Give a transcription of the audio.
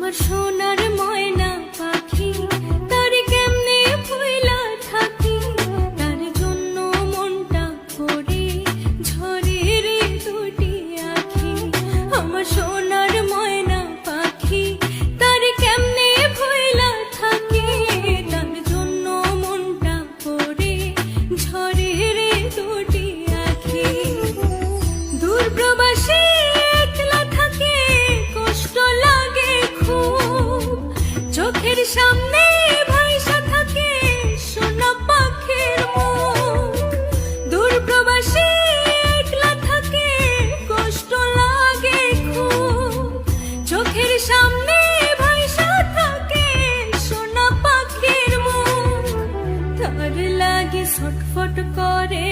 আমার সোনার ময়না পাখি, তার কেমনে ভুইলা থাকি, তার জন্য মনটা করে ঝরে রে দুটি আখি। আমার সোনার ময়না পাখি, তার কেমনে ভুইলা থাকি, তার জন্য মনটা করে ঝরে রে দুটি আখি। দূর প্রবাসী একলা থাকে, কষ্ট লাগে খুব, চোখের সামনে ভাইসা থাকে সোনা পাখির মুখ। দূর প্রবাসী একলা থাকে, কষ্ট লাগে খুব, চোখের সামনে ভাইসা থাকে সোনা পাখির মুখ। তার লাগে ছটফট করে